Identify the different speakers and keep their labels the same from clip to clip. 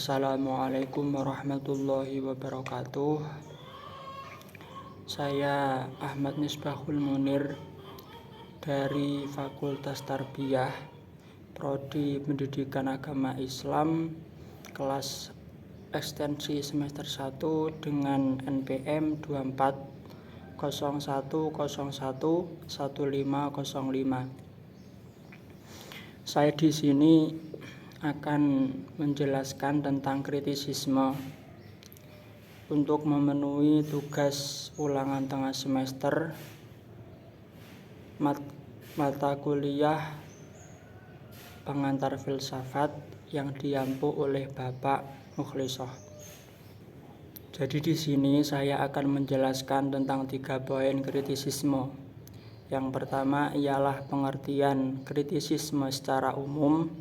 Speaker 1: Assalamualaikum warahmatullahi wabarakatuh. Saya Ahmad Misbahul Munir dari Fakultas Tarbiyah, Prodi Pendidikan Agama Islam, kelas ekstensi semester 1 dengan NPM 2401011505. Saya di sini akan menjelaskan tentang kritisisme untuk memenuhi tugas ulangan tengah semester mata kuliah pengantar filsafat yang diampu oleh Bapak Mukhlishoh. Jadi di sini saya akan menjelaskan tentang 3 poin kritisisme. Yang pertama ialah pengertian kritisisme secara umum.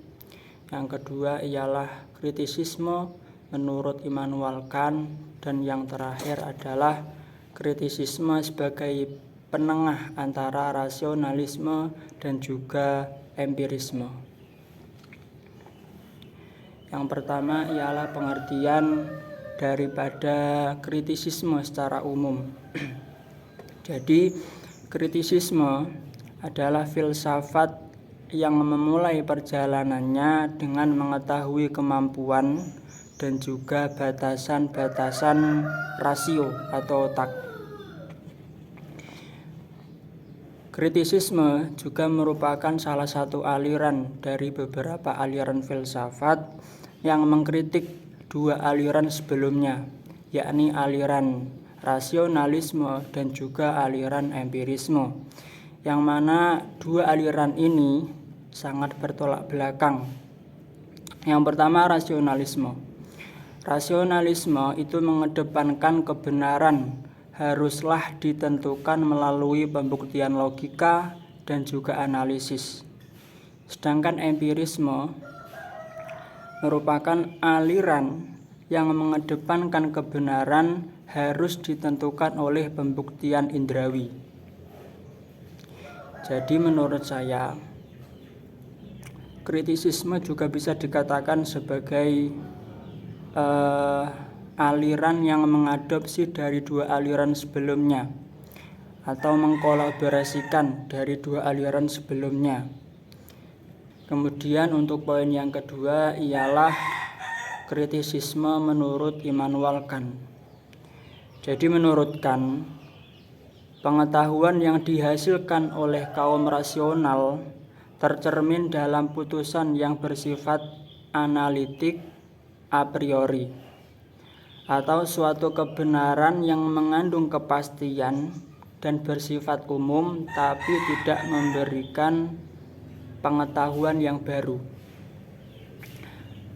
Speaker 1: Yang kedua ialah kritisisme menurut Immanuel Kant, dan yang terakhir adalah kritisisme sebagai penengah antara rasionalisme dan juga empirisme. Yang pertama ialah pengertian daripada kritisisme secara umum. Jadi kritisisme adalah filsafat yang memulai perjalanannya dengan mengetahui kemampuan dan juga batasan-batasan rasio atau otak. Kritisisme juga merupakan salah satu aliran dari beberapa aliran filsafat yang mengkritik 2 aliran sebelumnya, yakni aliran rasionalisme dan juga aliran empirisme, yang mana 2 aliran ini sangat bertolak belakang. Yang pertama, rasionalisme. Rasionalisme itu mengedepankan kebenaran haruslah ditentukan melalui pembuktian logika dan juga analisis. Sedangkan empirisme merupakan aliran yang mengedepankan kebenaran harus ditentukan oleh pembuktian indrawi. Jadi menurut saya, kritisisme juga bisa dikatakan sebagai aliran yang mengadopsi dari 2 aliran sebelumnya atau mengkolaborasikan dari 2 aliran sebelumnya. Kemudian untuk poin yang kedua ialah kritisisme menurut Immanuel Kant. Jadi menurut Kant, pengetahuan yang dihasilkan oleh kaum rasional tercermin dalam putusan yang bersifat analitik a priori, atau suatu kebenaran yang mengandung kepastian dan bersifat umum tapi tidak memberikan pengetahuan yang baru.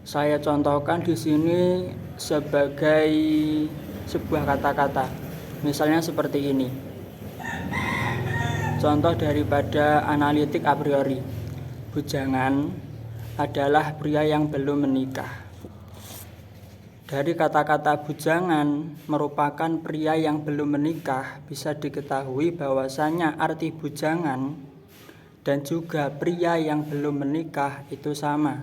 Speaker 1: Saya contohkan di sini sebagai sebuah kata-kata. Misalnya seperti ini. Contoh daripada analitik a priori. Bujangan adalah pria yang belum menikah. Dari kata-kata bujangan merupakan pria yang belum menikah, bisa diketahui bahwasanya arti bujangan dan juga pria yang belum menikah itu sama.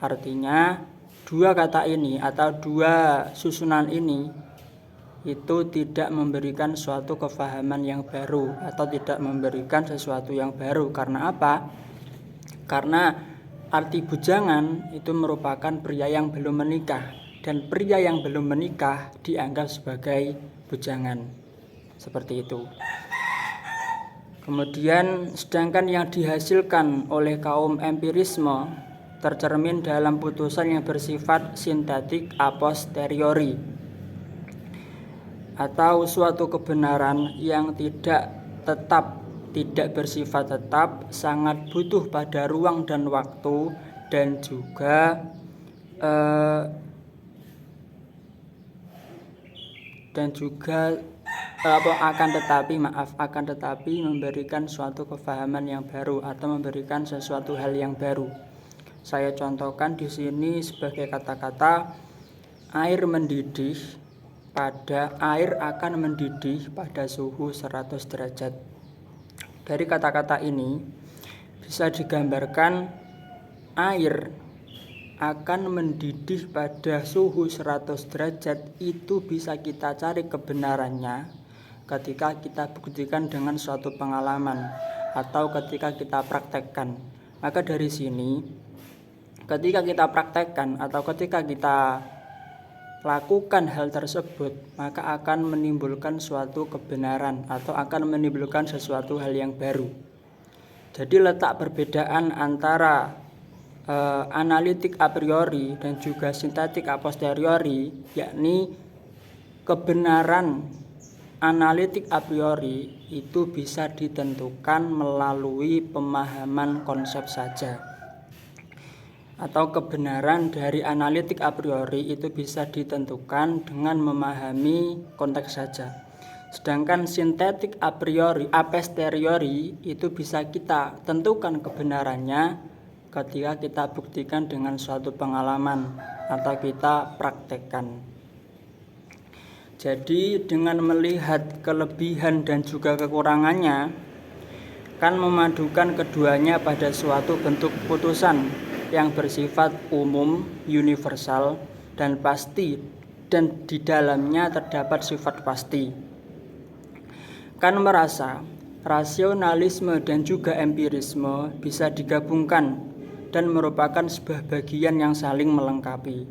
Speaker 1: Artinya 2 kata ini atau 2 susunan ini itu tidak memberikan suatu kefahaman yang baru atau tidak memberikan sesuatu yang baru. Karena apa? Karena arti bujangan itu merupakan pria yang belum menikah, dan pria yang belum menikah dianggap sebagai bujangan. Seperti itu. Kemudian sedangkan yang dihasilkan oleh kaum empirisme tercermin dalam putusan yang bersifat sintetik a posteriori, atau suatu kebenaran yang tidak bersifat tetap, sangat butuh pada ruang dan waktu, dan juga akan tetapi memberikan suatu kefahaman yang baru atau memberikan sesuatu hal yang baru. Saya contohkan di sini sebagai kata-kata air akan mendidih pada suhu 100 derajat. Dari kata-kata ini bisa digambarkan air akan mendidih pada suhu 100 derajat itu bisa kita cari kebenarannya ketika kita buktikan dengan suatu pengalaman atau ketika kita praktekkan. Maka dari sini, ketika kita praktekkan atau ketika kita lakukan hal tersebut, maka akan menimbulkan suatu kebenaran atau akan menimbulkan sesuatu hal yang baru. Jadi letak perbedaan antara analitik a priori dan juga sintetik a posteriori, yakni kebenaran analitik a priori itu bisa ditentukan melalui pemahaman konsep saja, atau kebenaran dari analitik a priori itu bisa ditentukan dengan memahami konteks saja. Sedangkan sintetik a priori, a posteriori itu bisa kita tentukan kebenarannya ketika kita buktikan dengan suatu pengalaman atau kita praktekkan. Jadi dengan melihat kelebihan dan juga kekurangannya, kan memadukan keduanya pada suatu bentuk putusan yang bersifat umum, universal, dan pasti, dan di dalamnya terdapat sifat pasti. Kan merasa rasionalisme dan juga empirisme bisa digabungkan dan merupakan sebuah bagian yang saling melengkapi.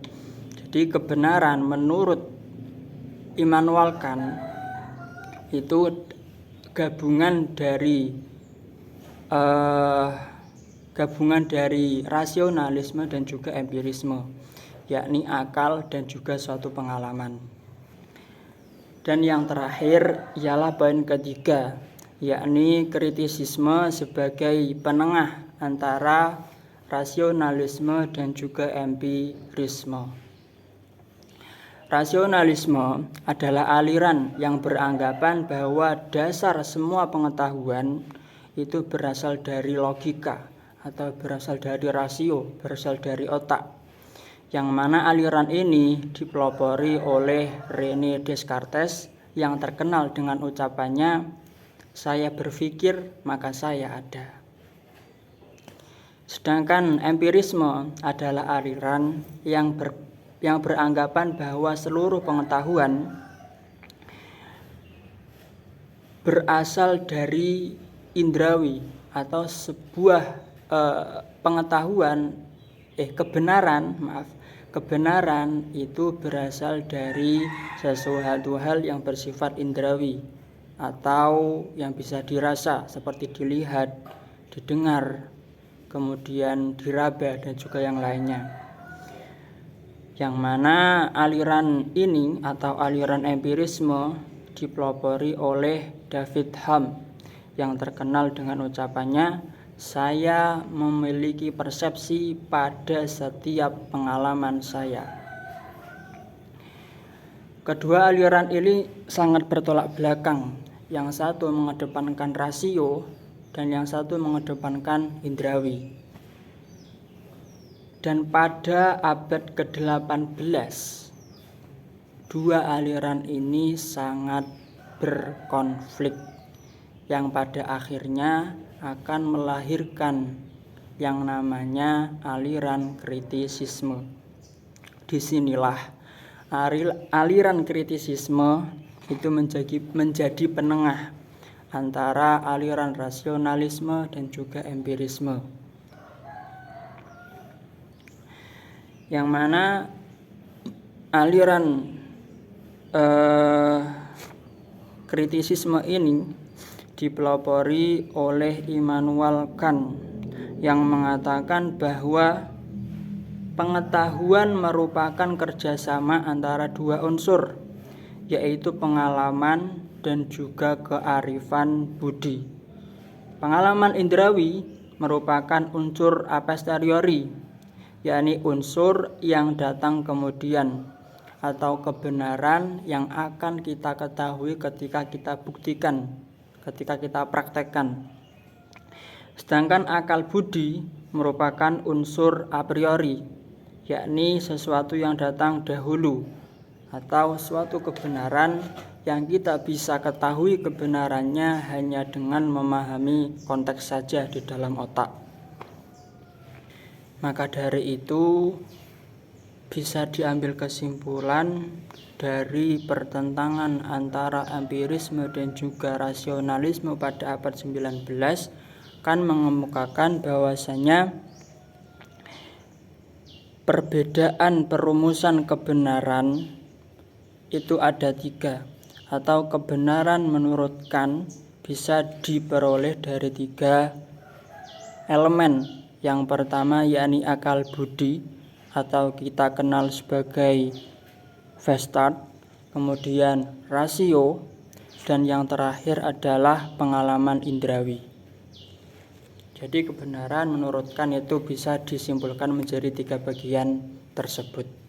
Speaker 1: Jadi kebenaran menurut Immanuel Kant itu gabungan dari rasionalisme dan juga empirisme, yakni akal dan juga suatu pengalaman. Dan yang terakhir ialah poin ketiga, yakni kritisisme sebagai penengah antara rasionalisme dan juga empirisme. Rasionalisme adalah aliran yang beranggapan bahwa dasar semua pengetahuan itu berasal dari logika atau berasal dari rasio, berasal dari otak. Yang mana aliran ini dipelopori oleh René Descartes yang terkenal dengan ucapannya, "Saya berpikir, maka saya ada." Sedangkan empirisme adalah aliran yang beranggapan bahwa seluruh pengetahuan berasal dari indrawi atau sebuah kebenaran itu berasal dari sesuatu hal yang bersifat indrawi atau yang bisa dirasa seperti dilihat, didengar, kemudian diraba dan juga yang lainnya. Yang mana aliran ini atau aliran empirisme dipelopori oleh David Hume yang terkenal dengan ucapannya, "Saya memiliki persepsi pada setiap pengalaman saya." Kedua aliran ini sangat bertolak belakang. Yang satu mengedepankan rasio dan yang satu mengedepankan indrawi. Dan pada abad ke-18, dua aliran ini sangat berkonflik, yang pada akhirnya akan melahirkan yang namanya aliran kritisisme. Disinilah aliran kritisisme itu menjadi penengah antara aliran rasionalisme dan juga empirisme. Yang mana aliran kritisisme ini dipelopori oleh Immanuel Kant yang mengatakan bahwa pengetahuan merupakan kerjasama antara dua unsur, yaitu pengalaman dan juga kearifan budi. Pengalaman indrawi merupakan unsur a posteriori, yakni unsur yang datang kemudian atau kebenaran yang akan kita ketahui ketika kita buktikan, ketika kita praktekkan. Sedangkan akal budi merupakan unsur a priori, yakni sesuatu yang datang dahulu atau suatu kebenaran yang kita bisa ketahui kebenarannya hanya dengan memahami konteks saja di dalam otak. Maka dari itu bisa diambil kesimpulan dari pertentangan antara empirisme dan juga rasionalisme pada abad 19 kan mengemukakan bahwasanya perbedaan perumusan kebenaran itu ada 3, atau kebenaran menurut Kant bisa diperoleh dari 3 elemen. Yang pertama yakni akal budi atau kita kenal sebagai Verstand, kemudian rasio, dan yang terakhir adalah pengalaman indrawi. Jadi kebenaran menurut Kant itu bisa disimpulkan menjadi 3 bagian tersebut.